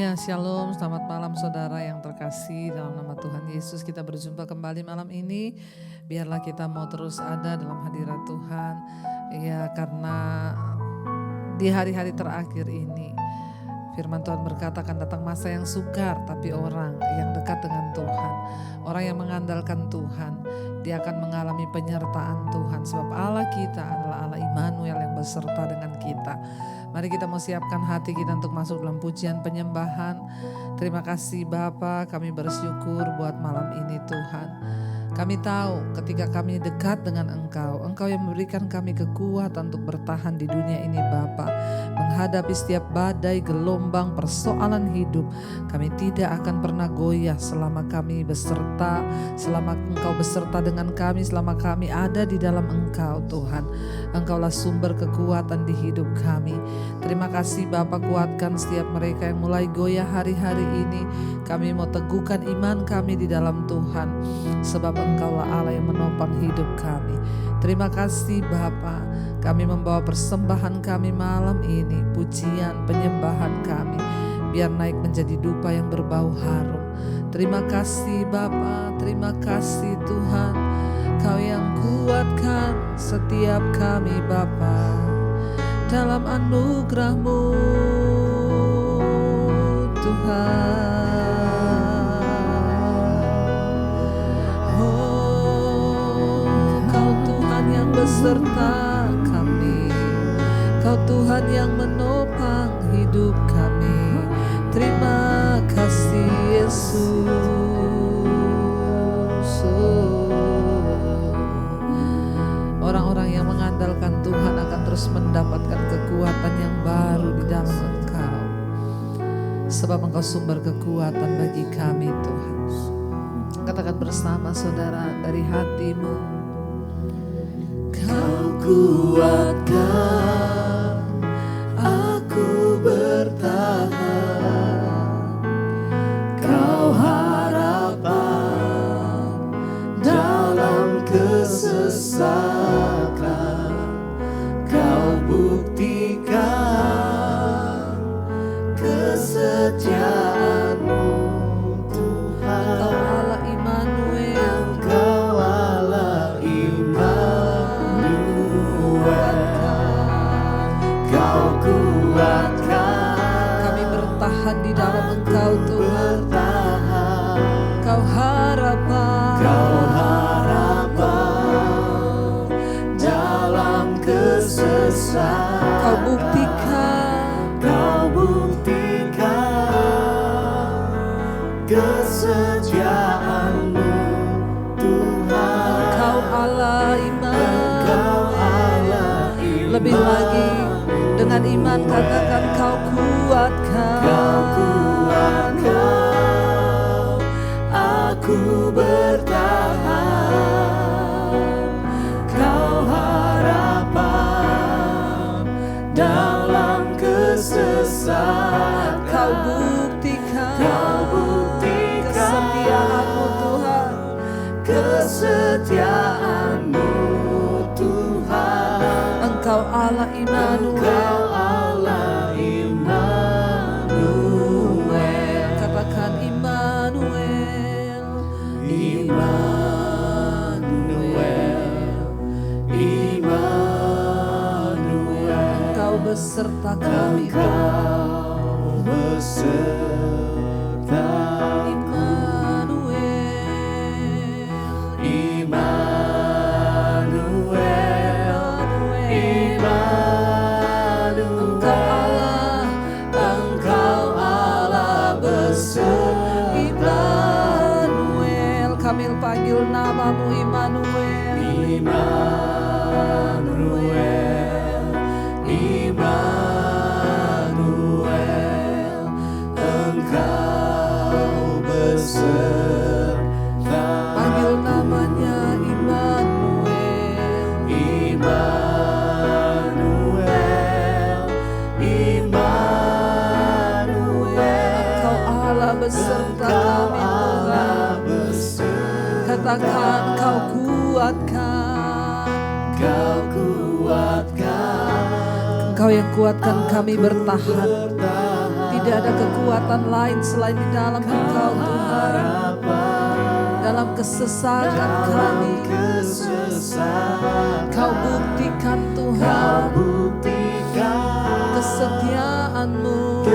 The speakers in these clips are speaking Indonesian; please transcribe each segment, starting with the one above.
Ya, shalom, selamat malam saudara yang terkasih dalam nama Tuhan Yesus. Kita berjumpa kembali malam ini. Biarlah kita mau terus ada dalam hadirat Tuhan. Ya, karena di hari-hari terakhir ini firman Tuhan berkata akan datang masa yang sukar, tapi orang yang dekat dengan Tuhan, orang yang mengandalkan Tuhan, dia akan mengalami penyertaan Tuhan. Sebab Allah kita adalah Allah Immanuel yang beserta dengan kita. Mari kita mau siapkan hati kita untuk masuk dalam pujian penyembahan. Terima kasih Bapa, kami bersyukur buat malam ini Tuhan. Kami tahu ketika kami dekat dengan Engkau, Engkau yang memberikan kami kekuatan untuk bertahan di dunia ini Bapa. Menghadapi setiap badai, gelombang, persoalan hidup, kami tidak akan pernah goyah selama kami beserta, selama Engkau beserta dengan kami, selama kami ada di dalam Engkau Tuhan. Engkaulah sumber kekuatan di hidup kami. Terima kasih Bapa, kuatkan setiap mereka yang mulai goyah hari-hari ini. Kami mau teguhkan iman kami di dalam Tuhan, sebab Engkaulah Allah yang menopang hidup kami. Terima kasih Bapa, kami membawa persembahan kami malam ini, pujian, penyembahan kami, biar naik menjadi dupa yang berbau harum. Terima kasih Bapa, terima kasih Tuhan, Kau yang kuatkan setiap kami Bapa, dalam anugerah-Mu Tuhan. Beserta kami, Kau Tuhan yang menopang hidup kami. Terima kasih Yesus. Orang-orang yang mengandalkan Tuhan akan terus mendapatkan kekuatan yang baru di dalam Engkau, sebab Engkau sumber kekuatan bagi kami Tuhan. Katakan bersama saudara dari hatimu. Kau kuatkan aku bertahan, Kau harapan dalam kesesakan, Kau buktikan kesetiaan-Mu Tuhan. Engkau Allah Immanuel, Engkau Allah Kau kuatkan, kami bertahan di dalam Engkau Tuhan. Kau harapan dalam kesesakan, Kau buktikan kesetiaan-Mu Tuhan. Kau Allah Immanuel, lebih lagi dengan iman katakan Kau kuatkan, aku bertahan, Kau harapan dalam kesesakan, Kau buktikan kesetiaan-Mu Tuhan, kesetiaan-Mu Tuhan. Engkau Allah Immanuel, katakan Immanuel, Kau beserta kami, Kau beserta Immanuel, kami panggil namamu Immanuel, Engkau beserta. panggil namanya Immanuel, Engkau Allah beserta kami Tuhan. Katakan Kau kuatkan, Engkau yang kuatkan kami bertahan di Tidak ada kekuatan lain selain di dalam Engkau Tuhan. Dalam kesesakan kami, Kau buktikan Tuhan kesetiaan-Mu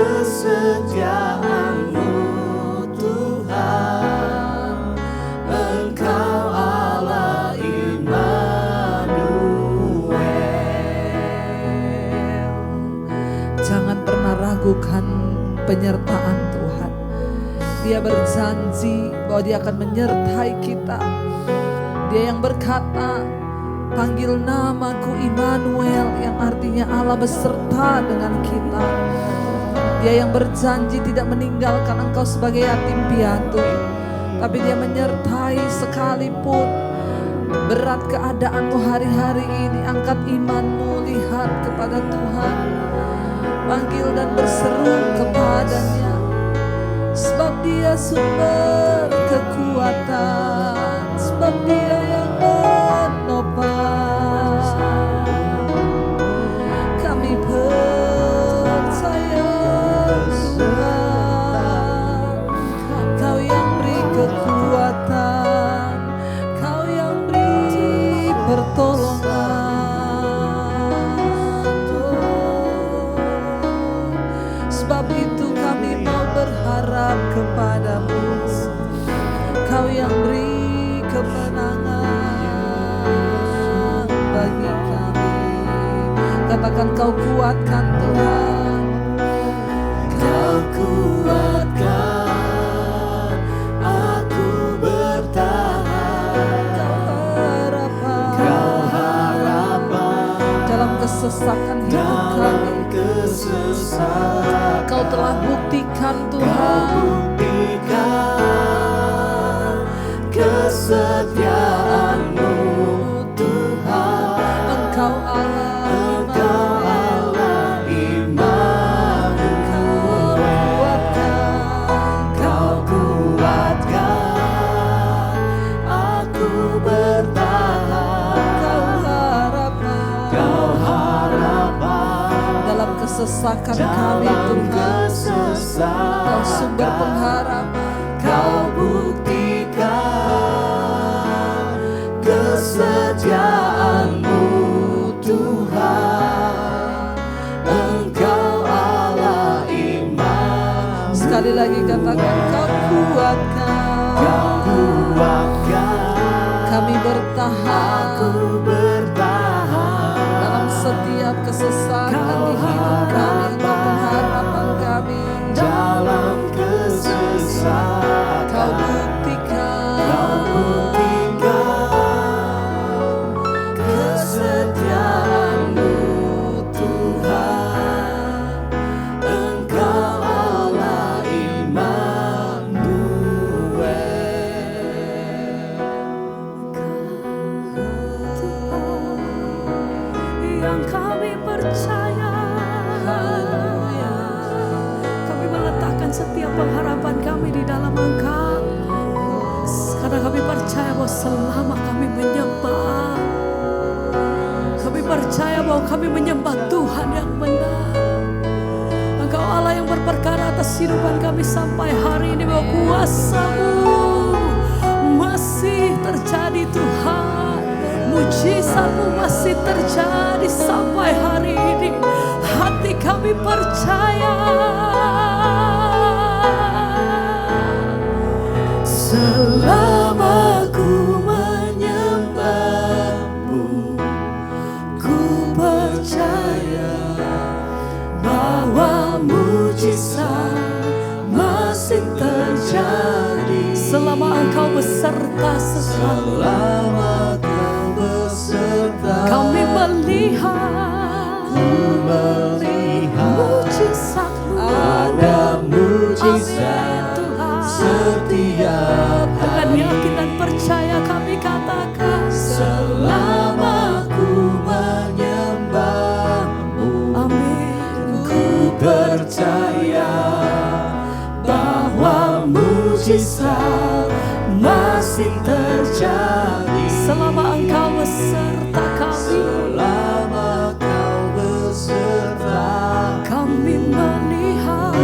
Tuhan. Engkau Allah Immanuel. Jangan pernah ragukan penyertaan Tuhan. Dia berjanji bahwa Dia akan menyertai kita. Dia yang berkata, panggil namaku Immanuel, yang artinya Allah beserta dengan kita. Dia yang berjanji tidak meninggalkan engkau sebagai yatim piatu, tapi Dia menyertai sekalipun berat keadaanmu hari-hari ini. Angkat imanmu, lihat kepada Tuhan, panggil dan berseru kepadanya, sebab Dia sumber kekuatan, sebab Dia yang menopang. Kami percaya Tuhan, Kau yang beri kekuatan, Kau yang beri pertolongan. Sebab itu kami mau berharap kepadamu, Kau yang beri kemenangan bagi kami. Katakan, Kau kuatkan Tuhan, Kau kuatkan aku bertahan. Kau harapan dalam kesesakan hidup kami. Kau telah buktikan Tuhan kesetiaan-Mu Tuhan. Engkau Allah Immanuel. Kau kuatkan aku bertahan. Kau harapan dalam kesesakan kami Tuhan. Kau sumber pengharapan. Kau buktikan kesetiaan-Mu Tuhan. Engkau Allah Immanuel. Sekali lagi katakan, Kau kuatkan, Kau kuatkan kami bertahan. Aku bertahan dalam setiap kesesakan di hidup kami. Engkau pengharapan kami dalam kesesakan. Kau buktikan kesetiaan-Mu Tuhan. Engkau Allah Immanuel. Yang kami percaya, kami meletakkan setiap pengharapan kami di dalam Engkau, karena kami percaya bahwa selama kami menyembah, kami percaya bahwa kami menyembah Tuhan yang benar. Engkau Allah yang berperkara atas kehidupan kami sampai hari ini, bahwa kuasa-Mu masih terjadi Tuhan. Mujizat-Mu masih terjadi sampai hari ini. Hati kami percaya. Selama ku menyembah-Mu, ku percaya bahwa mujizat masih terjadi. Selama Engkau beserta selalu, selama Kau beserta, kami melihat mujizat-Mu. Ada mujizat setiap hari. Dengan yakin dan percaya kami katakan, selama ku menyembah-Mu, amin, ku percaya bahwa mujizat masih terjadi. Selama Engkau beserta kami, selama Kau beserta, kami melihat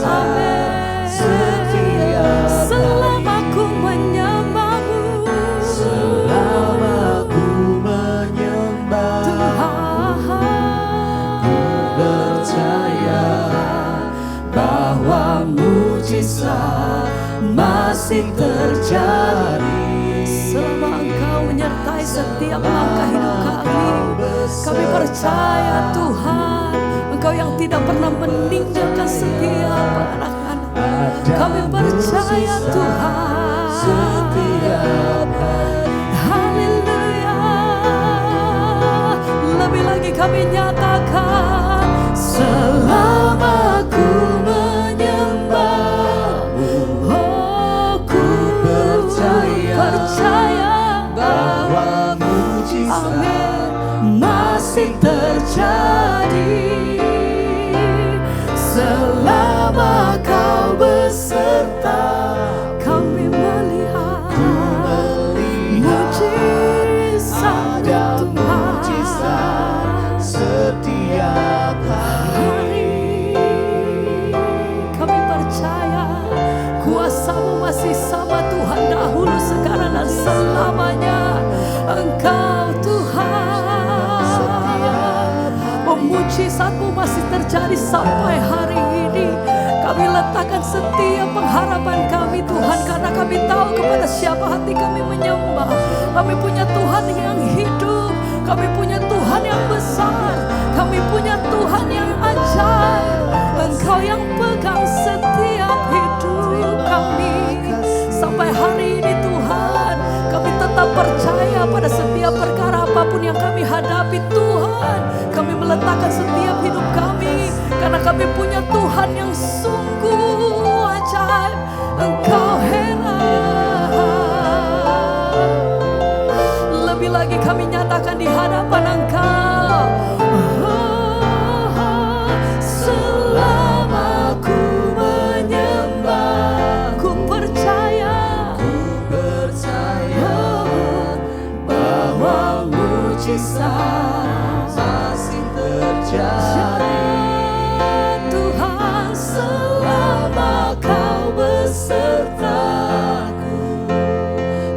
Amin. Setiap selama ku menyembah-Mu, selama ku menyembah, Tuhan, percaya bahwa mujizat masih terjadi. selama Engkau menyertai setiap langkah hidup kami percaya Tuhan, Engkau yang tidak pernah meninggalkan setiap anak-anak. Kami percaya Tuhan, Setiap hari haleluya. Lebih lagi kami nyatakan, selama ku menyembah-Mu, oh ku percaya bahwa mujizat amin masih terjadi. Selama Kau beserta, kami melihat mujizat ada Tuhan. mujizat setiap hari. Kami percaya kuasa-Mu masih sama Tuhan, dahulu, sekarang, dan selamanya. Engkau Tuhan, mujizat-Mu masih terjadi sampai hari ini. Kami letakkan setiap pengharapan kami Tuhan, karena kami tahu kepada siapa hati kami menyembah. Kami punya Tuhan yang hidup, kami punya Tuhan yang besar, kami punya Tuhan yang ajaib. Engkau yang pegang setiap hidup kami. Sampai hari ini Tuhan, kami tetap percaya pada setiap perkara apapun yang kami hadapi Tuhan. Kami meletakkan setiap hidup kami, karena kami punya Tuhan yang sungguh ajaib. Engkau heran. Lebih lagi kami nyatakan di hadapan Engkau, selama ku menyembah, ku percaya Bahwa mujizat masih terjadi. Tuhan, selama Kau besertaku,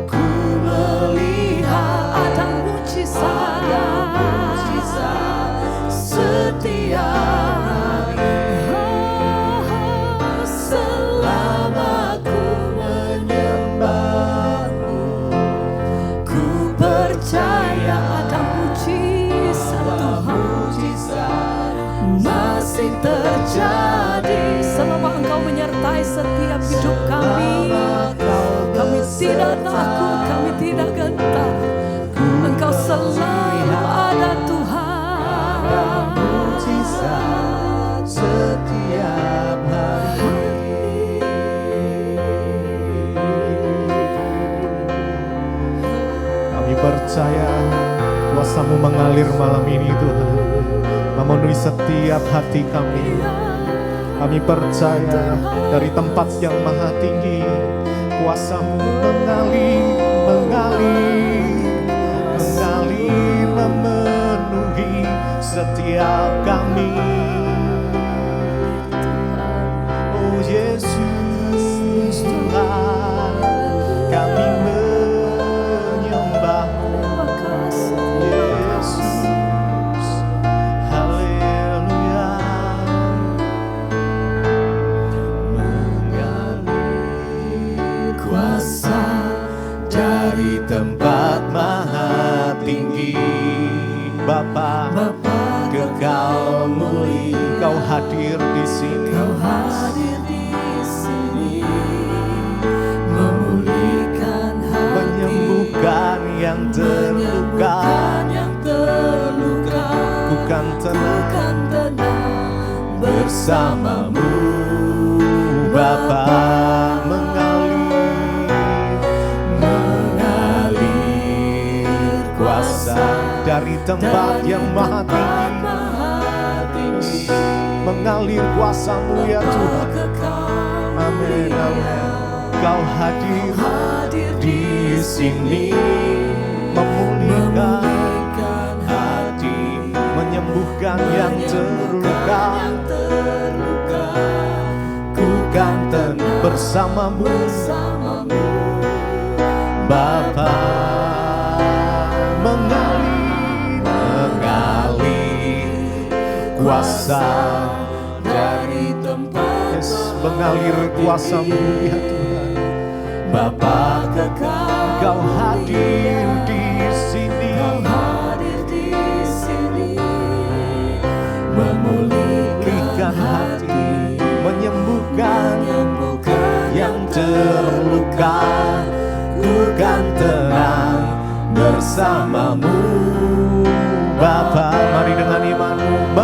ku melihat ada mujizat setiap hari. Selama ku menyembah-Mu, ku percaya ada mujizat Tuhan masih terjadi. Selama Engkau menyertai setiap hidup kami, kami tidak takut, kami tidak gentar. Engkau selalu ada Tuhan. Mujizat setiap hari. Kami percaya kuasa-Mu mengalir malam ini Tuhan, memenuhi setiap hati kami. Kami percaya dari tempat yang maha tinggi, kuasa-Mu mengalir, memenuhi setiap kami. Oh Yesus Tuhan, kami menyembah-Mu. Yesus, haleluya. Mengalir kuasa dari tempat maha tinggi. Bapa, Kekal mulia, Kau hadir di sini. Hadir di sini, memulihkan hati, Menyembuhkan yang terluka, yang terluka, bukan tenang bukan tenang bersama-Mu. Bapa, mengalir kuasa dari tempat yang maha tinggi. Mengalir kuasa-Mu ya Tuhan. Amin, amin. Kau hadir di sini, memulihkan hati, menyembuhkan yang terluka. bersamamu Bapa, mengalir kuasa dari tempat mengalir kuasa-Mu ya Tuhan. Bapa kekal, Kau hadir di sini, memulihkan hati, menyembuhkan yang terluka. Ku kan tenang bersamamu Bapa. Mari dengan imanmu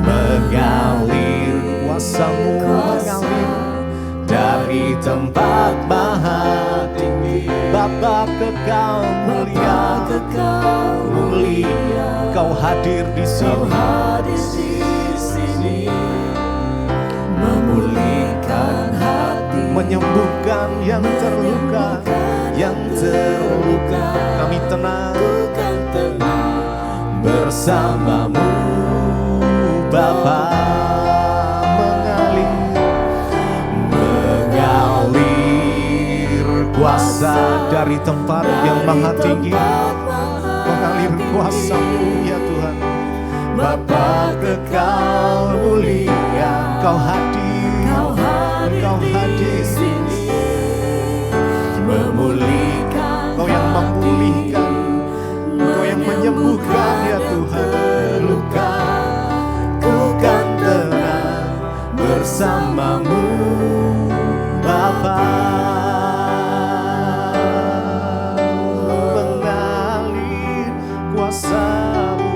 mengalir kuasa-Mu, mengalir dari tempat maha tinggi. Bapa kekal mulia, Kau hadir di sini, memulihkan hati, menyembuhkan yang terluka, Kami tenang bersamamu Bapa. Mengalir kuasa dari tempat yang maha tinggi, mengalir kuasa-Mu ya Tuhan. Bapa kekal mulia, Kau hadir di sini, memulihkan, Kau yang memulihkan, Kau yang menyembuhkan ya Tuhan. Luka, ku kan tenang bersamamu Bapa. Mengalir kuasa-Mu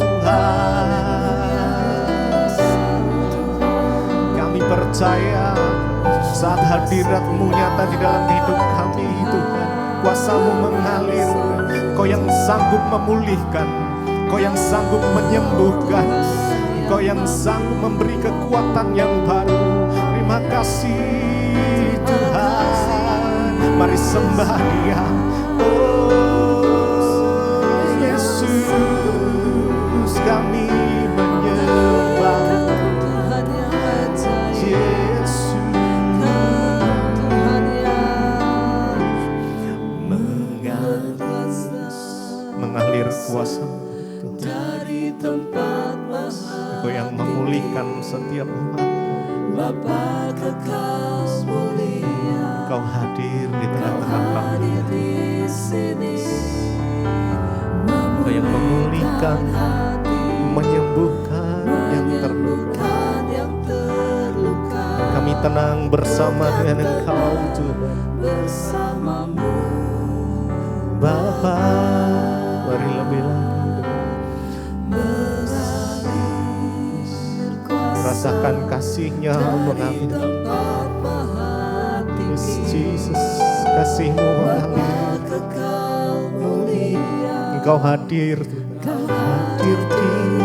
Tuhan. Kami percaya saat hadirat-Mu nyata di dalam hidup kami Tuhan. Kuasa-Mu mengalir, Kau yang sanggup memulihkan, Kau yang sanggup menyembuhkan, Kau yang sanggup memberi kekuatan yang baru. Terima kasih Tuhan. Mari sembah Dia. Oh Yesus, kami menyembah Yesus. Mengalir kuasa dari tempat Kau yang memulihkan setiap umat. Bapa kekal mulia, Kau hadir di tengah-tengah kami. Kau yang memulihkan, menyembuhkan yang terluka. Kami tenang bersama dengan Engkau Tuhan. Bapa, mari lebih lagi rasakan kasih-Nya mengalir. Jesus, kasih-Mu mengalir. Engkau hadir di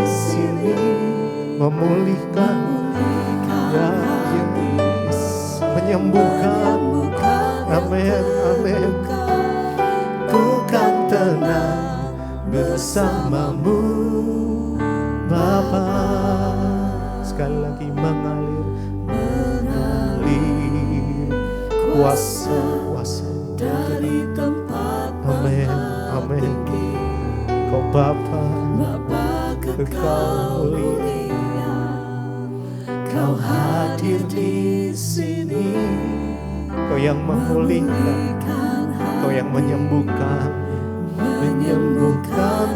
sini, memulihkan, ya Yesus, menyembuhkan. Amin, amin. Ku kan tenang bersamamu Bapa. Sekali lagi mengalir kuasa dari tempat. Amin, amin. Kau Bapa kekal mulia, Kau hadir di sini. Kau yang memulihkan, Kau yang menyembuhkan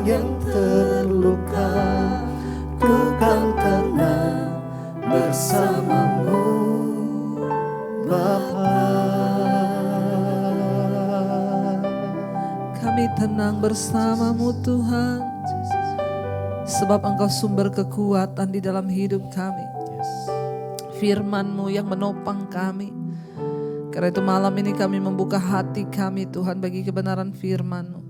yang terluka. Ku kan tenang bersamamu Bapa. Kami tenang bersama-Mu Tuhan, sebab Engkau sumber kekuatan di dalam hidup kami. Firman-Mu yang menopang kami. Karena itu malam ini kami membuka hati kami Tuhan bagi kebenaran firman-Mu.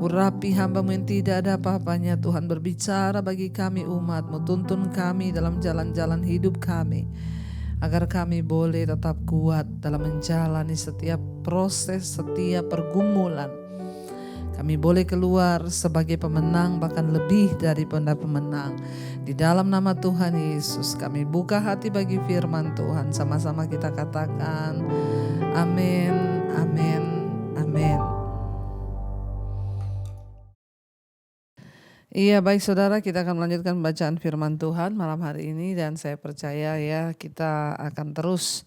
Urapi hamba-Mu yang tidak ada apa-apanya Tuhan, berbicara bagi kami umat-Mu, tuntun kami dalam jalan-jalan hidup kami, agar kami boleh tetap kuat dalam menjalani setiap proses, setiap pergumulan. Kami boleh keluar sebagai pemenang, bahkan lebih daripada pemenang. Di dalam nama Tuhan Yesus kami buka hati bagi firman Tuhan. Sama-sama kita katakan amin, amin, amin. Iya, baik saudara, kita akan melanjutkan bacaan firman Tuhan malam hari ini, dan saya percaya ya kita akan terus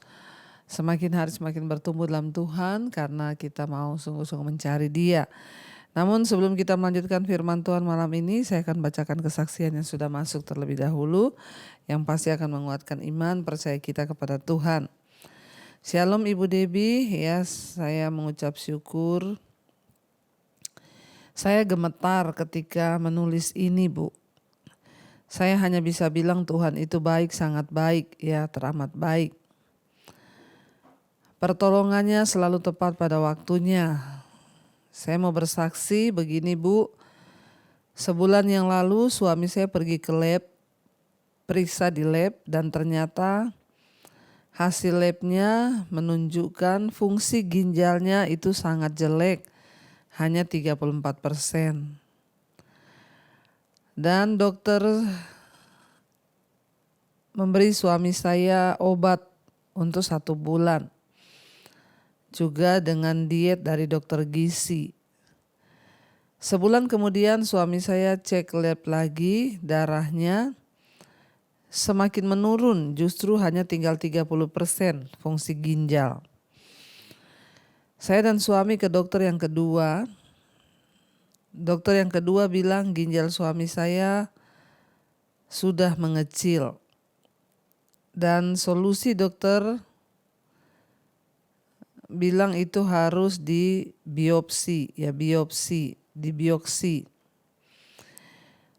semakin hari semakin bertumbuh dalam Tuhan karena kita mau sungguh-sungguh mencari Dia. Namun sebelum kita melanjutkan firman Tuhan malam ini, saya akan bacakan kesaksian yang sudah masuk terlebih dahulu, yang pasti akan menguatkan iman percaya kita kepada Tuhan. Shalom Ibu Debbie, ya saya mengucap syukur. Saya gemetar ketika menulis ini, Bu. Saya hanya bisa bilang Tuhan itu baik, sangat baik, ya teramat baik. Pertolongannya selalu tepat pada waktunya. Saya mau bersaksi begini, Bu. Sebulan yang lalu suami saya pergi ke lab, periksa di lab, dan ternyata hasil labnya menunjukkan fungsi ginjalnya itu sangat jelek, hanya 34%. Dan dokter memberi suami saya obat untuk 1 bulan. Juga dengan diet dari dokter gizi. Sebulan kemudian suami saya cek lab lagi, darahnya semakin menurun, justru hanya tinggal 30% fungsi ginjal. Saya dan suami ke dokter yang kedua. Dokter yang kedua bilang ginjal suami saya sudah mengecil. Dan solusi dokter bilang itu harus dibiopsi.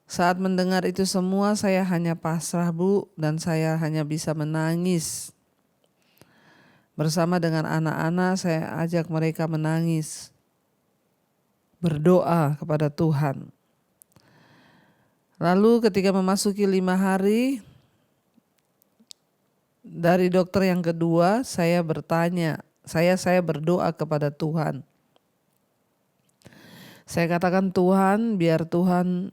Saat mendengar itu semua saya hanya pasrah, Bu, dan saya hanya bisa menangis. Bersama dengan anak-anak saya ajak mereka menangis, berdoa kepada Tuhan. Lalu ketika memasuki 5 hari dari dokter yang kedua, saya bertanya, saya berdoa kepada Tuhan. Saya katakan, Tuhan, biar Tuhan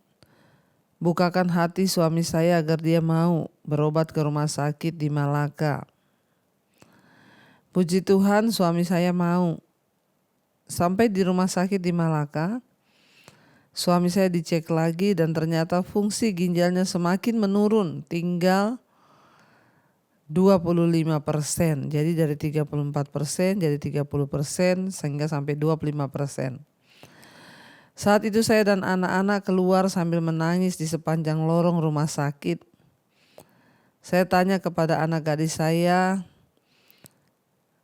bukakan hati suami saya agar dia mau berobat ke rumah sakit di Malaka. Puji Tuhan, suami saya mau. Sampai di rumah sakit di Malaka, suami saya dicek lagi dan ternyata fungsi ginjalnya semakin menurun, tinggal 25%. Jadi dari 34% jadi 30%, sehingga sampai 25%. Saat itu saya dan anak-anak keluar sambil menangis di sepanjang lorong rumah sakit. Saya tanya kepada anak gadis saya,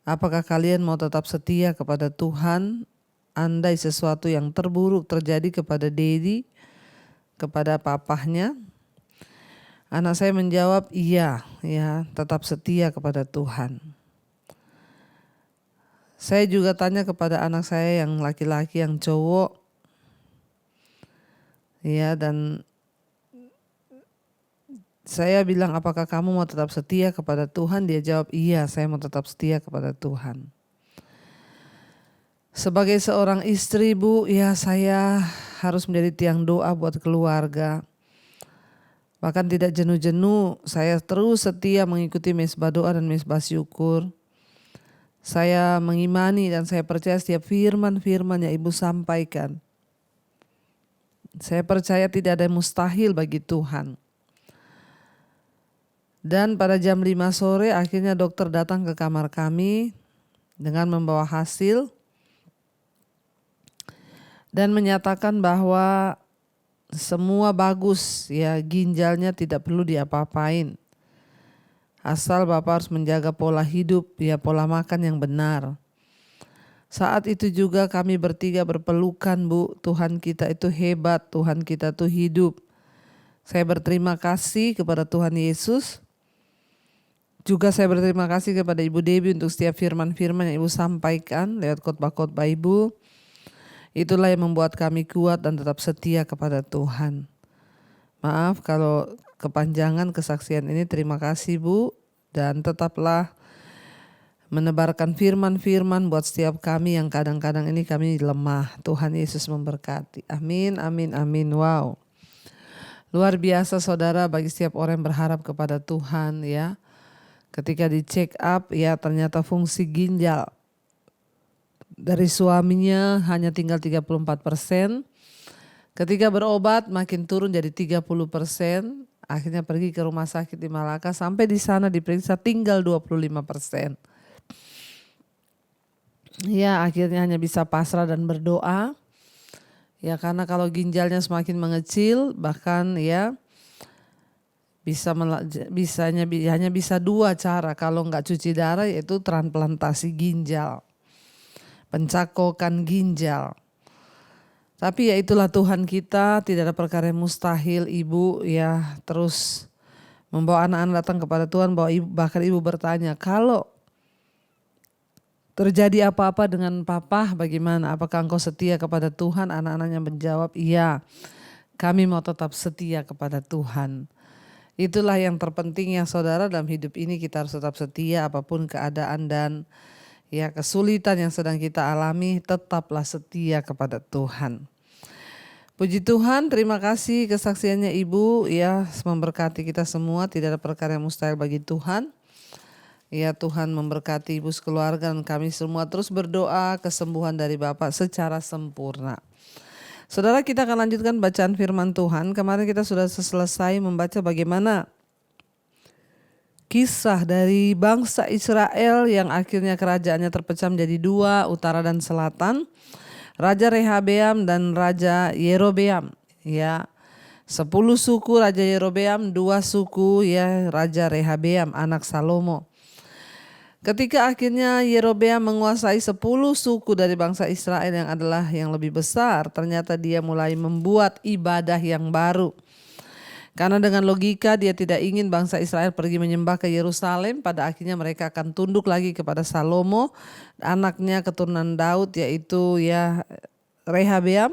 apakah kalian mau tetap setia kepada Tuhan andai sesuatu yang terburuk terjadi kepada Dedi, kepada papahnya? Anak saya menjawab, iya, ya, tetap setia kepada Tuhan. Saya juga tanya kepada anak saya yang laki-laki, yang cowok, ya, dan saya bilang, apakah kamu mau tetap setia kepada Tuhan? Dia jawab, iya, saya mau tetap setia kepada Tuhan. Sebagai seorang istri, Bu, ya saya harus menjadi tiang doa buat keluarga. Bahkan tidak jenuh-jenuh, saya terus setia mengikuti mesbah doa dan mesbah syukur. Saya mengimani dan saya percaya setiap firman-firman yang Ibu sampaikan. Saya percaya tidak ada yang mustahil bagi Tuhan. Dan pada jam 5 sore akhirnya dokter datang ke kamar kami dengan membawa hasil dan menyatakan bahwa semua bagus, ya, ginjalnya tidak perlu diapa-apain. Asal Bapak harus menjaga pola hidup, ya, pola makan yang benar. Saat itu juga kami bertiga berpelukan, Bu. Tuhan kita itu hebat, Tuhan kita itu hidup. Saya berterima kasih kepada Tuhan Yesus. Juga saya berterima kasih kepada Ibu Debbie untuk setiap firman-firman yang Ibu sampaikan lewat khotbah-khotbah Ibu. Itulah yang membuat kami kuat dan tetap setia kepada Tuhan. Maaf kalau kepanjangan kesaksian ini, terima kasih Bu. Dan tetaplah menebarkan firman-firman buat setiap kami yang kadang-kadang ini kami lemah. Tuhan Yesus memberkati. Amin, amin, amin. Wow. Luar biasa saudara bagi setiap orang yang berharap kepada Tuhan ya. Ketika di check up ya ternyata fungsi ginjal dari suaminya hanya tinggal 34%. Ketika berobat makin turun jadi 30%. Akhirnya pergi ke rumah sakit di Malaka. Sampai di sana diperiksa tinggal 25%. Ya akhirnya hanya bisa pasrah dan berdoa. Ya karena kalau ginjalnya semakin mengecil bahkan ya hanya bisa 2 cara kalau nggak cuci darah, yaitu transplantasi ginjal, pencakokan ginjal. Tapi ya itulah Tuhan kita, tidak ada perkara yang mustahil. Ibu ya terus membawa anak-anak datang kepada Tuhan, bahkan ibu bertanya, kalau terjadi apa-apa dengan papa bagaimana? Apakah engkau setia kepada Tuhan? Anak-anaknya menjawab, iya, kami mau tetap setia kepada Tuhan. Itulah yang terpenting ya saudara, dalam hidup ini kita harus tetap setia apapun keadaan dan ya kesulitan yang sedang kita alami, tetaplah setia kepada Tuhan. Puji Tuhan, terima kasih kesaksiannya Ibu ya, memberkati kita semua, tidak ada perkara yang mustahil bagi Tuhan. Ya Tuhan memberkati Ibu sekeluarga dan kami semua terus berdoa kesembuhan dari Bapak secara sempurna. Saudara, kita akan lanjutkan bacaan firman Tuhan. Kemarin kita sudah selesai membaca bagaimana kisah dari bangsa Israel yang akhirnya kerajaannya terpecah menjadi 2, utara dan selatan. Raja Rehabeam dan Raja Yerobeam. Ya, 10 suku Raja Yerobeam, 2 suku ya Raja Rehabeam anak Salomo. Ketika akhirnya Yerobeam menguasai 10 suku dari bangsa Israel yang adalah yang lebih besar, ternyata dia mulai membuat ibadah yang baru. Karena dengan logika dia tidak ingin bangsa Israel pergi menyembah ke Yerusalem, pada akhirnya mereka akan tunduk lagi kepada Salomo, anaknya keturunan Daud, yaitu ya Rehabeam.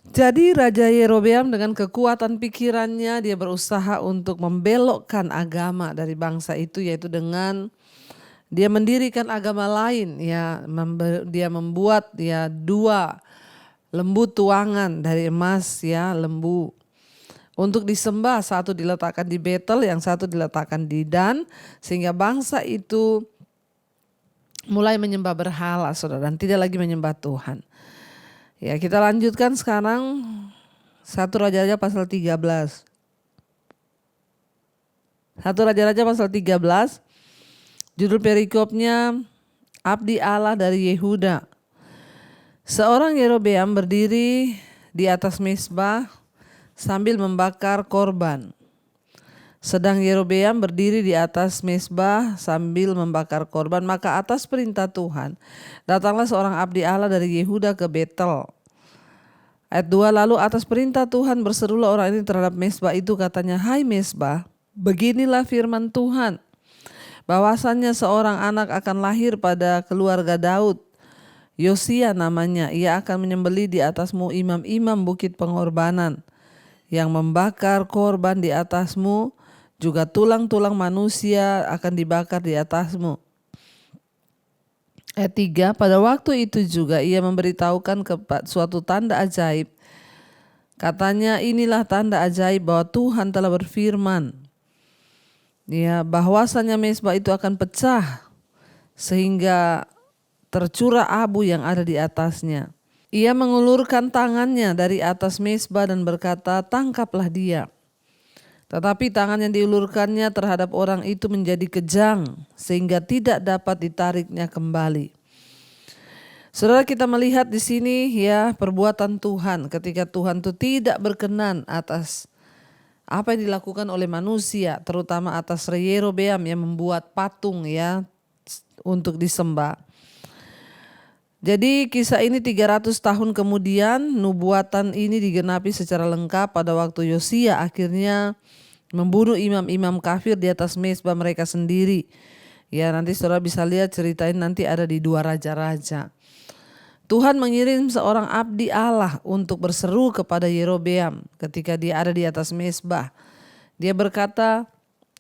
Jadi Raja Yerobeam dengan kekuatan pikirannya dia berusaha untuk membelokkan agama dari bangsa itu, yaitu dengan dia mendirikan agama lain ya, dia membuat ya 2 lembu tuangan dari emas ya, lembu untuk disembah, satu diletakkan di Betel, yang satu diletakkan di Dan, sehingga bangsa itu mulai menyembah berhala saudara dan tidak lagi menyembah Tuhan. Ya, kita lanjutkan sekarang 1 Raja-Raja pasal 13. 1 Raja-Raja pasal 13. Judul perikopnya Abdi Allah dari Yehuda. Seorang Yerobeam berdiri di atas mezbah sambil membakar korban. Sedang Yerobeam berdiri di atas mezbah sambil membakar korban, maka atas perintah Tuhan datanglah seorang abdi Allah dari Yehuda ke Betel. Ayat 2, lalu atas perintah Tuhan berserulah orang ini terhadap mezbah itu, katanya, hai mezbah, beginilah firman Tuhan, bahwasannya seorang anak akan lahir pada keluarga Daud, Yosia namanya, ia akan menyembelih di atasmu imam-imam bukit pengorbanan, yang membakar korban di atasmu, juga tulang-tulang manusia akan dibakar di atasmu. Ayat 3, pada waktu itu juga ia memberitahukan suatu tanda ajaib. Katanya, inilah tanda ajaib bahwa Tuhan telah berfirman, ya, bahwasanya mezbah itu akan pecah sehingga tercurah abu yang ada di atasnya. Ia mengulurkan tangannya dari atas mezbah dan berkata, tangkaplah dia. Tetapi tangan yang diulurkannya terhadap orang itu menjadi kejang sehingga tidak dapat ditariknya kembali. Saudara, kita melihat di sini ya perbuatan Tuhan ketika Tuhan itu tidak berkenan atas apa yang dilakukan oleh manusia, terutama atas Yerobeam yang membuat patung ya untuk disembah. Jadi kisah ini 300 tahun kemudian nubuatan ini digenapi secara lengkap pada waktu Yosia akhirnya membunuh imam-imam kafir di atas mezbah mereka sendiri. Ya, nanti saudara bisa lihat ceritain nanti ada di 2 Raja-Raja. Tuhan mengirim seorang abdi Allah untuk berseru kepada Yerobeam ketika dia ada di atas mezbah. Dia berkata,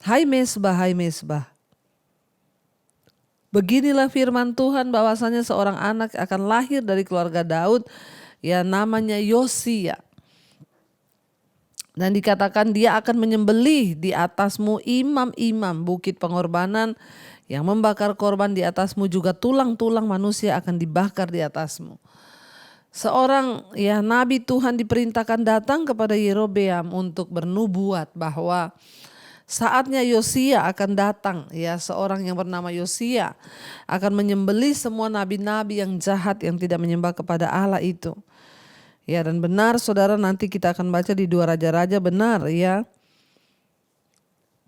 hai mezbah, hai mezbah. Beginilah firman Tuhan bahwasanya seorang anak akan lahir dari keluarga Daud, ya namanya Yosia. Dan dikatakan dia akan menyembelih di atasmu imam-imam bukit pengorbanan yang membakar korban di atasmu, juga tulang-tulang manusia akan dibakar di atasmu. Seorang nabi Tuhan diperintahkan datang kepada Yerobeam untuk bernubuat bahwa saatnya Yosia akan datang, seorang yang bernama Yosia akan menyembelih semua nabi-nabi yang jahat yang tidak menyembah kepada Allah itu. Dan benar saudara, nanti kita akan baca di 2 Raja-Raja, benar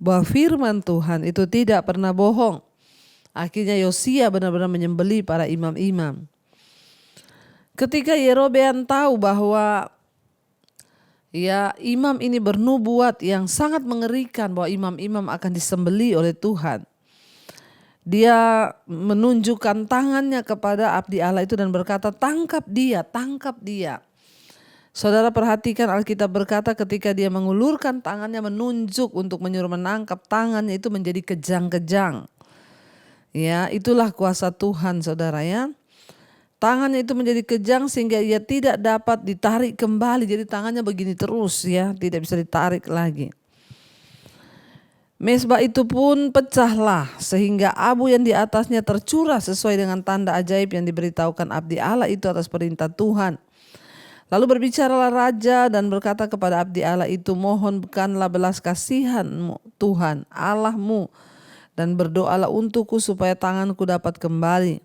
bahwa firman Tuhan itu tidak pernah bohong. Akhirnya Yosia benar-benar menyembelih para imam-imam. Ketika Yerobeam tahu bahwa imam ini bernubuat yang sangat mengerikan bahwa imam-imam akan disembelih oleh Tuhan, dia menunjukkan tangannya kepada abdi Allah itu dan berkata, tangkap dia, tangkap dia. Saudara perhatikan, Alkitab berkata ketika dia mengulurkan tangannya menunjuk untuk menyuruh menangkap, tangannya itu menjadi kejang-kejang. Itulah kuasa Tuhan saudara Tangannya itu menjadi kejang sehingga ia tidak dapat ditarik kembali. Jadi tangannya begini terus tidak bisa ditarik lagi. Mezbah itu pun pecahlah sehingga abu yang di atasnya tercurah sesuai dengan tanda ajaib yang diberitahukan abdi Allah itu atas perintah Tuhan. Lalu berbicaralah raja dan berkata kepada abdi Allah itu, mohonkanlah belas kasihan-Mu Tuhan Allahmu dan berdoalah untukku supaya tanganku dapat kembali.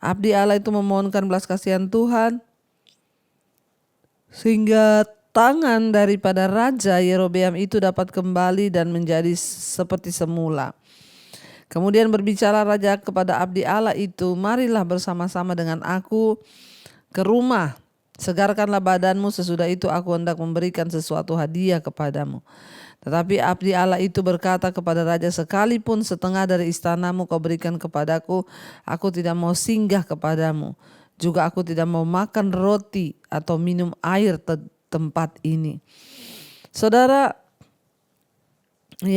Abdi Allah itu memohonkan belas kasihan Tuhan sehingga tangan daripada Raja Yerobeam itu dapat kembali dan menjadi seperti semula. Kemudian berbicara raja kepada abdi Allah itu, marilah bersama-sama dengan aku ke rumah. Segarkanlah badanmu, sesudah itu aku hendak memberikan sesuatu hadiah kepadamu. Tetapi abdi Allah itu berkata kepada raja, sekalipun setengah dari istanamu kau berikan kepadaku, aku tidak mau singgah kepadamu. Juga aku tidak mau makan roti atau minum air tempat ini. Saudara,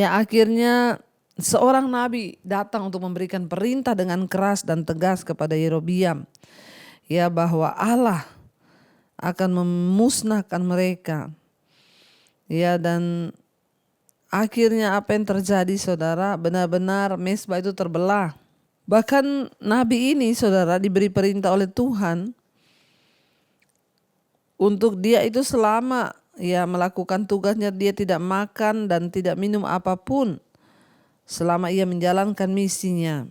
akhirnya seorang nabi datang untuk memberikan perintah dengan keras dan tegas kepada Yerobeam. Bahwa Allah akan memusnahkan mereka. Dan akhirnya apa yang terjadi saudara, benar-benar Mezbah itu terbelah. Bahkan nabi ini saudara diberi perintah oleh Tuhan untuk dia itu selama melakukan tugasnya dia tidak makan dan tidak minum apapun selama ia menjalankan misinya.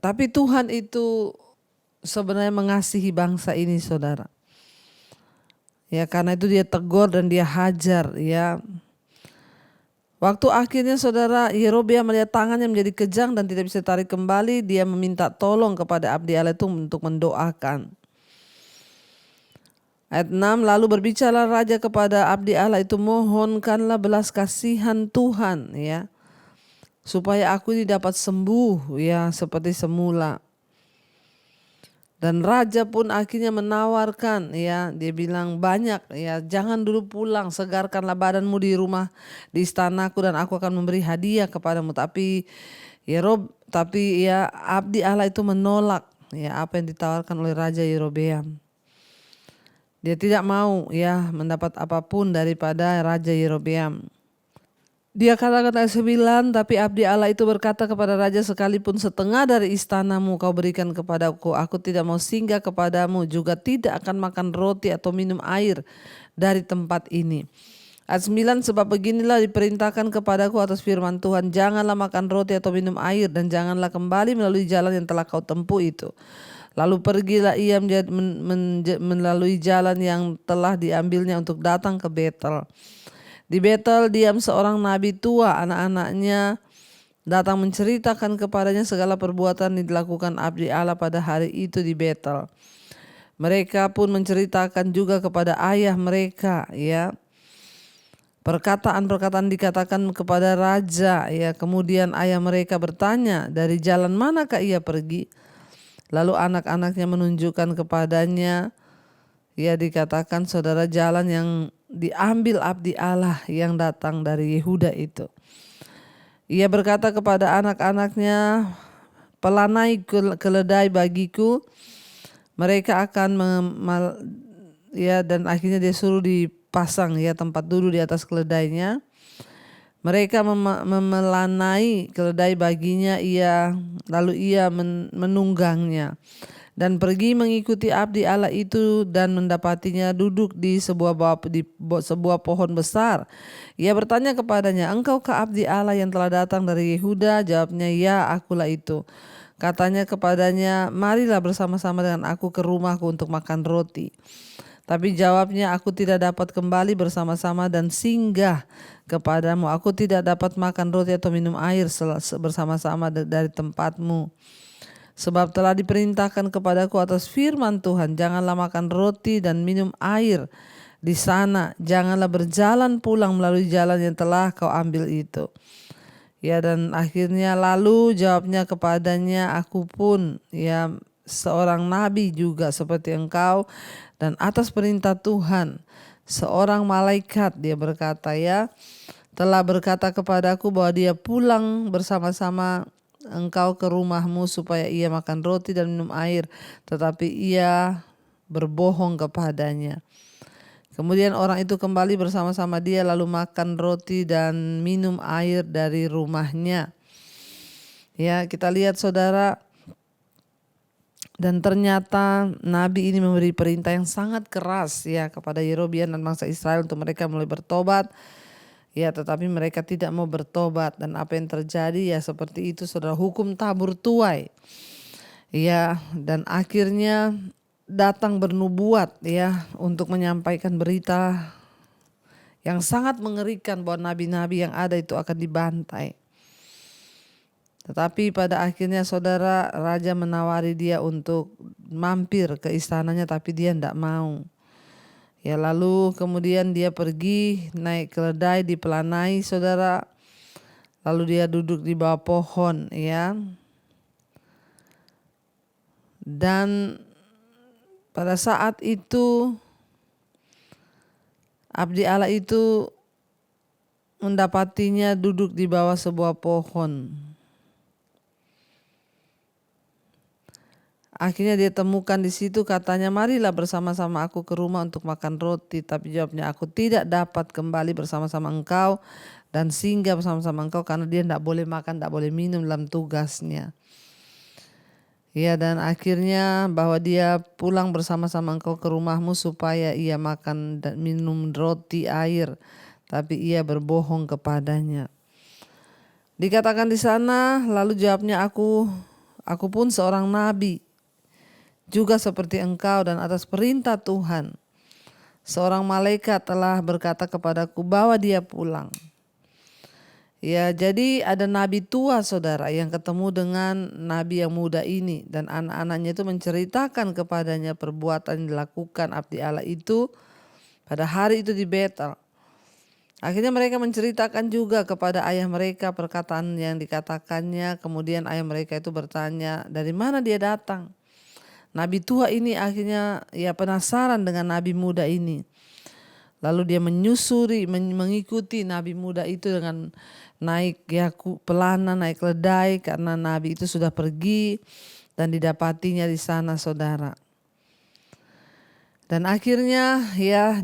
Tapi Tuhan itu sebenarnya mengasihi bangsa ini saudara. Karena itu dia tegur dan dia hajar Waktu akhirnya saudara Yerobeam melihat tangannya menjadi kejang dan tidak bisa tarik kembali, dia meminta tolong kepada abdi Allah itu untuk mendoakan. Ayat 6, lalu berbicara raja kepada abdi Allah itu, mohonkanlah belas kasihan Tuhan supaya aku ini dapat sembuh seperti semula. Dan raja pun akhirnya menawarkan dia bilang banyak jangan dulu pulang, segarkanlah badanmu di rumah di istanaku dan aku akan memberi hadiah kepadamu. Tapi abdi Allah itu menolak apa yang ditawarkan oleh Raja Yerobeam. Dia tidak mau mendapat apapun daripada Raja Yerobeam. Dia katakan ayat 9, tapi abdi Allah itu berkata kepada raja, sekalipun setengah dari istanamu kau berikan kepadaku, aku tidak mau singgah kepadamu, juga tidak akan makan roti atau minum air dari tempat ini. Ayat 9, sebab beginilah diperintahkan kepadaku atas firman Tuhan, janganlah makan roti atau minum air dan janganlah kembali melalui jalan yang telah kau tempuh itu. Lalu pergilah ia melalui jalan yang telah diambilnya untuk datang ke Betel. Di Betel diam seorang nabi tua, anak-anaknya datang menceritakan kepadanya segala perbuatan yang dilakukan abdi Allah pada hari itu di Betel. Mereka pun menceritakan juga kepada ayah mereka perkataan-perkataan dikatakan kepada raja kemudian ayah mereka bertanya, dari jalan manakah ia pergi? Lalu anak-anaknya menunjukkan kepadanya dikatakan saudara jalan yang diambil abdi Allah yang datang dari Yehuda itu. Ia berkata kepada anak-anaknya, pelanai keledai bagiku. Mereka akan dan akhirnya dia suruh dipasang tempat duduk di atas keledainya. Mereka memelanai keledai baginya, lalu ia menunggangnya dan pergi mengikuti abdi Allah itu dan mendapatinya duduk di sebuah pohon besar. Ia bertanya kepadanya, engkaukah abdi Allah yang telah datang dari Yehuda? Jawabnya, ya, akulah itu. Katanya kepadanya, marilah bersama-sama dengan aku ke rumahku untuk makan roti. Tapi jawabnya, aku tidak dapat kembali bersama-sama dan singgah kepadamu. Aku tidak dapat makan roti atau minum air bersama-sama dari tempatmu. Sebab telah diperintahkan kepadaku atas firman Tuhan, janganlah makan roti dan minum air di sana. Janganlah berjalan pulang melalui jalan yang telah kau ambil itu. Dan akhirnya lalu jawabnya kepadanya, aku pun seorang nabi juga seperti engkau, dan atas perintah Tuhan seorang malaikat, dia berkata, telah berkata kepadaku bahwa dia pulang bersama-sama engkau ke rumahmu supaya ia makan roti dan minum air, tetapi ia berbohong kepadanya. Kemudian orang itu kembali bersama-sama dia lalu makan roti dan minum air dari rumahnya. Kita lihat saudara, dan ternyata nabi ini memberi perintah yang sangat keras kepada Yerobeam dan bangsa Israel untuk mereka mulai bertobat. Tetapi mereka tidak mau bertobat, dan apa yang terjadi seperti itu saudara, hukum tabur tuai. Dan akhirnya datang bernubuat untuk menyampaikan berita yang sangat mengerikan bahwa nabi-nabi yang ada itu akan dibantai. Tetapi pada akhirnya saudara, raja menawari dia untuk mampir ke istananya, tapi dia tidak mau. Lalu kemudian dia pergi naik keledai, dipelanai saudara. Lalu dia duduk di bawah pohon Dan pada saat itu abdi Allah itu mendapatinya duduk di bawah sebuah pohon. Akhirnya dia temukan di situ, katanya, marilah bersama-sama aku ke rumah untuk makan roti. Tapi jawabnya, aku tidak dapat kembali bersama-sama engkau dan singgah bersama-sama engkau, karena dia tidak boleh makan, tidak boleh minum dalam tugasnya. Dan akhirnya bahwa dia pulang bersama-sama engkau ke rumahmu supaya ia makan dan minum roti air, tapi ia berbohong kepadanya. Dikatakan di sana, lalu jawabnya, aku pun seorang nabi juga seperti engkau, dan atas perintah Tuhan seorang malaikat telah berkata kepadaku, bawa dia pulang. Jadi ada nabi tua saudara yang ketemu dengan nabi yang muda ini, dan anak-anaknya itu menceritakan kepadanya perbuatan yang dilakukan abdi Allah itu pada hari itu di Betel. Akhirnya mereka menceritakan juga kepada ayah mereka perkataan yang dikatakannya. Kemudian ayah mereka itu bertanya, dari mana dia datang? Nabi tua ini akhirnya penasaran dengan nabi muda ini. Lalu dia mengikuti nabi muda itu dengan naik pelana, naik keledai, karena nabi itu sudah pergi dan didapatinya di sana saudara. Dan akhirnya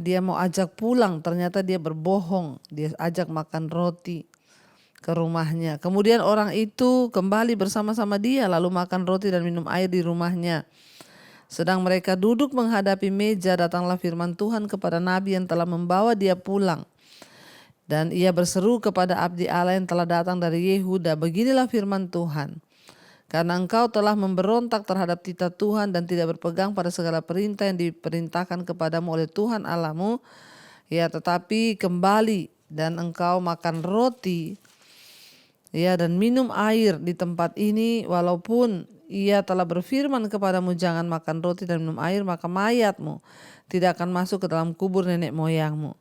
dia mau ajak pulang, ternyata dia berbohong, dia ajak makan roti ke rumahnya. Kemudian orang itu kembali bersama-sama dia lalu makan roti dan minum air di rumahnya. Sedang mereka duduk menghadapi meja, datanglah firman Tuhan kepada nabi yang telah membawa dia pulang. Dan ia berseru kepada abdi Allah yang telah datang dari Yehuda, beginilah firman Tuhan. Karena engkau telah memberontak terhadap titah Tuhan dan tidak berpegang pada segala perintah yang diperintahkan kepadamu oleh Tuhan Allahmu, tetapi kembali dan engkau makan roti dan minum air di tempat ini, walaupun ia telah berfirman kepadamu jangan makan roti dan minum air, maka mayatmu tidak akan masuk ke dalam kubur nenek moyangmu.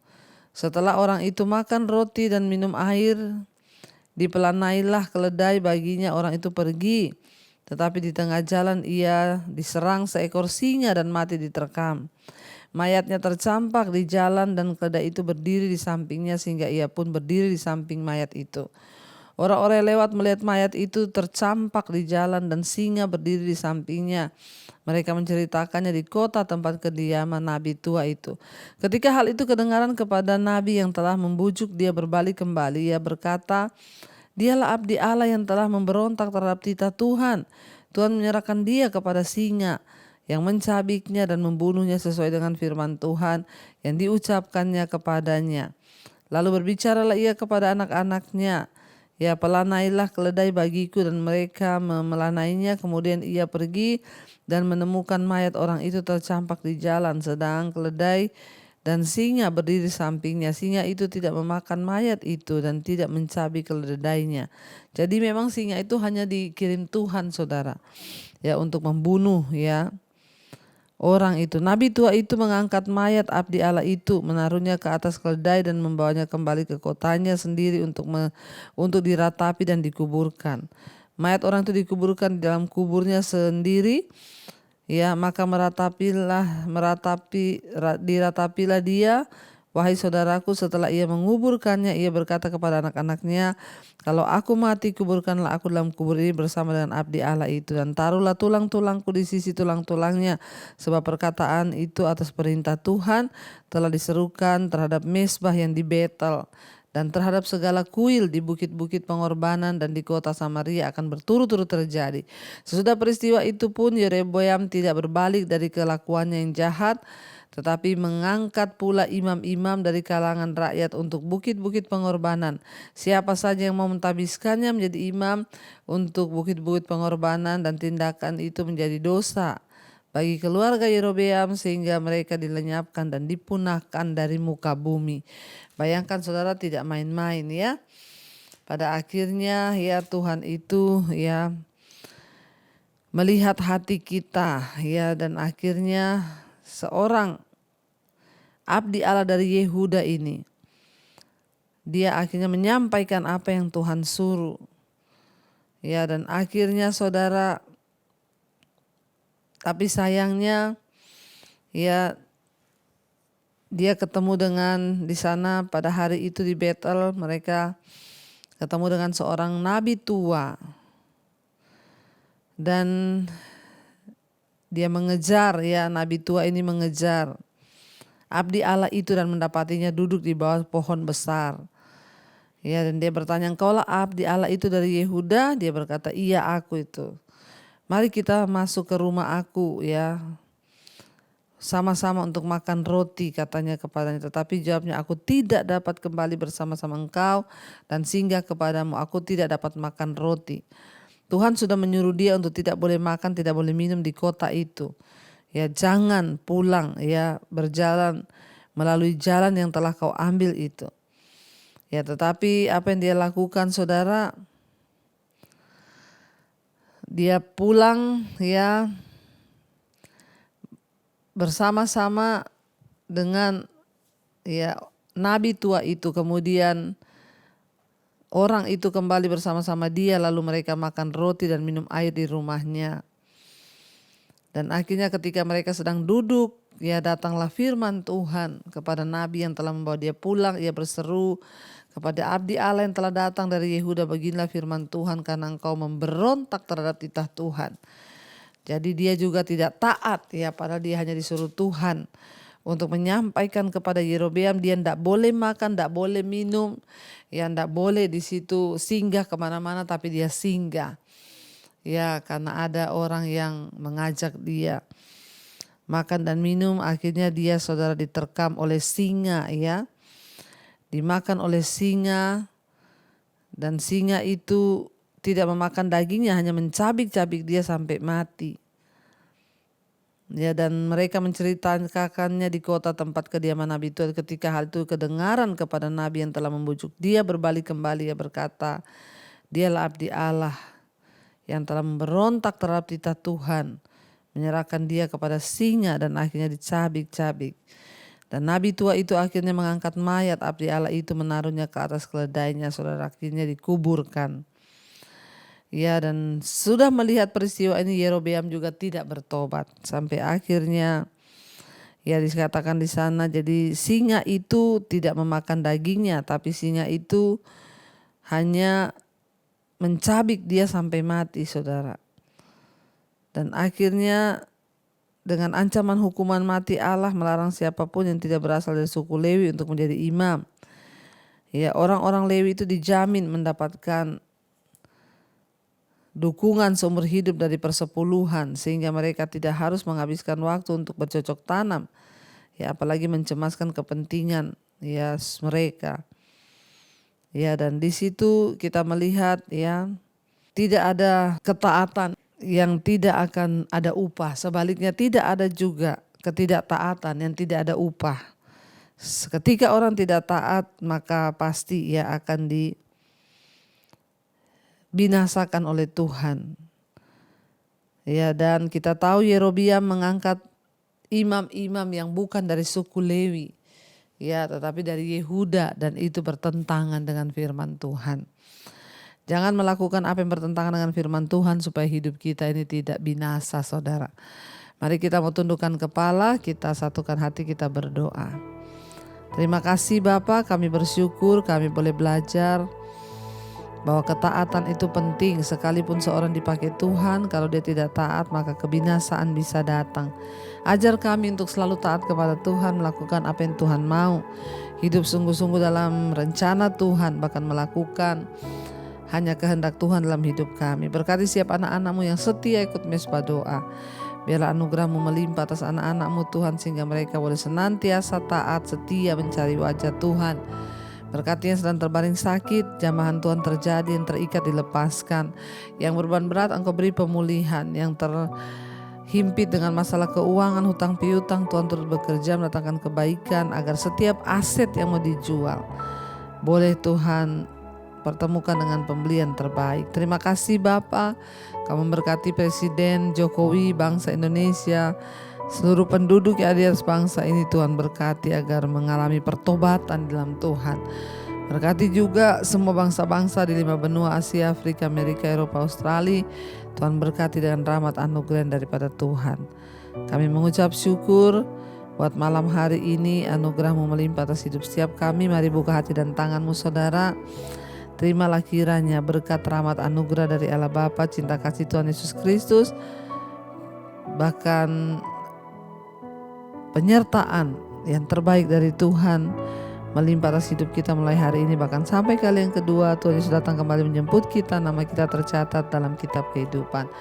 Setelah orang itu makan roti dan minum air, dipelanailah keledai baginya, orang itu pergi. Tetapi di tengah jalan ia diserang seekor singa dan mati diterkam. Mayatnya tercampak di jalan dan keledai itu berdiri di sampingnya, sehingga ia pun berdiri di samping mayat itu. Orang-orang yang lewat melihat mayat itu tercampak di jalan dan singa berdiri di sampingnya. Mereka menceritakannya di kota tempat kediaman nabi tua itu. Ketika hal itu kedengaran kepada nabi yang telah membujuk dia berbalik kembali, ia berkata, "Dialah abdi Allah yang telah memberontak terhadap titah Tuhan. Tuhan menyerahkan dia kepada singa yang mencabiknya dan membunuhnya sesuai dengan firman Tuhan yang diucapkannya kepadanya. Lalu berbicaralah ia kepada anak-anaknya, ya pelanailah keledai bagiku, dan mereka memelanainya. Kemudian ia pergi dan menemukan mayat orang itu tercampak di jalan, sedang keledai dan singa berdiri sampingnya. Singa itu tidak memakan mayat itu dan tidak mencabik keledainya." Jadi memang singa itu hanya dikirim Tuhan, saudara, ya, untuk membunuh, ya, orang itu. Nabi tua itu mengangkat mayat abdi Allah itu, menaruhnya ke atas keledai dan membawanya kembali ke kotanya sendiri untuk diratapi dan dikuburkan. Mayat orang itu dikuburkan di dalam kuburnya sendiri, ya, maka diratapilah dia. Wahai saudaraku, setelah ia menguburkannya, ia berkata kepada anak-anaknya, "Kalau aku mati, kuburkanlah aku dalam kubur ini bersama dengan abdi Allah itu, dan taruhlah tulang-tulangku di sisi tulang-tulangnya, sebab perkataan itu atas perintah Tuhan telah diserukan terhadap mezbah yang di Betel, dan terhadap segala kuil di bukit-bukit pengorbanan dan di kota Samaria akan berturut-turut terjadi." Sesudah peristiwa itu pun Yeroboam tidak berbalik dari kelakuannya yang jahat, tetapi mengangkat pula imam-imam dari kalangan rakyat untuk bukit-bukit pengorbanan. Siapa saja yang mau mentahbiskannya menjadi imam untuk bukit-bukit pengorbanan, dan tindakan itu menjadi dosa bagi keluarga Yerobeam sehingga mereka dilenyapkan dan dipunahkan dari muka bumi. Bayangkan saudara, tidak main-main, ya. Pada akhirnya, ya, Tuhan itu, ya, melihat hati kita, ya, dan akhirnya seorang abdi Allah dari Yehuda ini, dia akhirnya menyampaikan apa yang Tuhan suruh, ya, dan akhirnya saudara, tapi sayangnya, ya, dia ketemu dengan di sana pada hari itu di Betel, mereka ketemu dengan seorang nabi tua, dan dia mengejar, ya, nabi tua ini mengejar abdi Allah itu dan mendapatinya duduk di bawah pohon besar. Ya, dan dia bertanya, "Engkaulah abdi Allah itu dari Yehuda?" Dia berkata, "Iya, aku itu. Mari kita masuk ke rumah aku, ya, sama-sama untuk makan roti," katanya kepadanya. Tetapi jawabnya, "Aku tidak dapat kembali bersama-sama engkau dan singgah kepadamu. Aku tidak dapat makan roti." Tuhan sudah menyuruh dia untuk tidak boleh makan, tidak boleh minum di kota itu. Ya, jangan pulang, ya, berjalan melalui jalan yang telah kau ambil itu. Ya, tetapi apa yang dia lakukan, saudara? Dia pulang, ya, bersama-sama dengan, ya, nabi tua itu. Kemudian orang itu kembali bersama-sama dia, lalu mereka makan roti dan minum air di rumahnya. Dan akhirnya ketika mereka sedang duduk, ya, datanglah firman Tuhan kepada nabi yang telah membawa dia pulang. Ia berseru kepada abdi Allah yang telah datang dari Yehuda, "Beginilah firman Tuhan, karena engkau memberontak terhadap titah Tuhan." Jadi dia juga tidak taat, ya, padahal dia hanya disuruh Tuhan untuk menyampaikan kepada Yerobeam, dia tidak boleh makan, tidak boleh minum, ya, tidak boleh di situ singgah kemana-mana, tapi dia singgah. Ya, karena ada orang yang mengajak dia makan dan minum. Akhirnya dia, saudara, diterkam oleh singa, ya, dimakan oleh singa, dan singa itu tidak memakan dagingnya, hanya mencabik-cabik dia sampai mati. Ya, dan mereka menceritakannya di kota tempat kediaman nabi itu. Ketika hal itu kedengaran kepada nabi yang telah membujuk dia berbalik kembali, ia berkata, "Dialah abdi Allah yang telah memberontak terhadap titah Tuhan, menyerahkan dia kepada singa dan akhirnya dicabik-cabik." Dan nabi tua itu akhirnya mengangkat mayat abdi Allah itu, menaruhnya ke atas keledainya, saudara, akhirnya dikuburkan. Ya, dan sudah melihat peristiwa ini, Yerobeam juga tidak bertobat sampai akhirnya, ya, dikatakan di sana, jadi singa itu tidak memakan dagingnya, tapi singa itu hanya mencabik dia sampai mati, saudara. Dan akhirnya dengan ancaman hukuman mati Allah melarang siapapun yang tidak berasal dari suku Lewi untuk menjadi imam. Ya, orang-orang Lewi itu dijamin mendapatkan dukungan seumur hidup dari persepuluhan sehingga mereka tidak harus menghabiskan waktu untuk bercocok tanam. Ya, apalagi mencemaskan kepentingan ya mereka. Ya, dan di situ kita melihat ya tidak ada ketaatan yang tidak akan ada upah. Sebaliknya tidak ada juga ketidaktaatan yang tidak ada upah. Ketika orang tidak taat maka pasti ia akan dibinasakan oleh Tuhan. Ya, dan kita tahu Yerobiam mengangkat imam-imam yang bukan dari suku Lewi. Ya, tetapi dari Yehuda, dan itu bertentangan dengan firman Tuhan. Jangan melakukan apa yang bertentangan dengan firman Tuhan supaya hidup kita ini tidak binasa, saudara. Mari kita mau tundukkan kepala, kita satukan hati, kita berdoa. Terima kasih Bapa, kami bersyukur kami boleh belajar bahwa ketaatan itu penting. Sekalipun seorang dipakai Tuhan, kalau dia tidak taat maka kebinasaan bisa datang. Ajar kami untuk selalu taat kepada Tuhan, melakukan apa yang Tuhan mau. Hidup sungguh-sungguh dalam rencana Tuhan, bahkan melakukan hanya kehendak Tuhan dalam hidup kami. Berkati setiap anak-anak-Mu yang setia ikut mesbah doa. Biarlah anugerah-Mu melimpah atas anak-anak-Mu Tuhan, sehingga mereka boleh senantiasa taat, setia mencari wajah Tuhan. Berkati yang sedang terbaring sakit, jamahan Tuhan terjadi, yang terikat dilepaskan, yang beban berat Engkau beri pemulihan, yang terhimpit dengan masalah keuangan, hutang piutang, Tuhan turut bekerja mendatangkan kebaikan agar setiap aset yang mau dijual boleh Tuhan pertemukan dengan pembelian terbaik. Terima kasih Bapa, Kau memberkati Presiden Jokowi, bangsa Indonesia, seluruh penduduk yang ada di atas bangsa ini Tuhan berkati agar mengalami pertobatan dalam Tuhan. Berkati juga semua bangsa-bangsa di 5 benua Asia, Afrika, Amerika, Eropa, Australia. Tuhan berkati dengan rahmat anugerah daripada Tuhan. Kami mengucap syukur buat malam hari ini, anugerah-Mu melimpah atas hidup setiap kami. Mari buka hati dan tangan-Mu saudara. Terimalah kiranya berkat rahmat anugerah dari Allah Bapa, cinta kasih Tuhan Yesus Kristus, bahkan penyertaan yang terbaik dari Tuhan melimpah atas hidup kita mulai hari ini, bahkan sampai kali yang kedua Tuhan Yesus datang kembali menjemput kita. Nama kita tercatat dalam kitab kehidupan.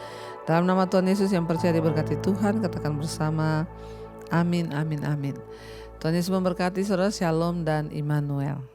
Dalam nama Tuhan Yesus yang percaya diberkati Tuhan, katakan bersama amin, amin, amin. Tuhan Yesus memberkati saudara. Shalom dan Immanuel.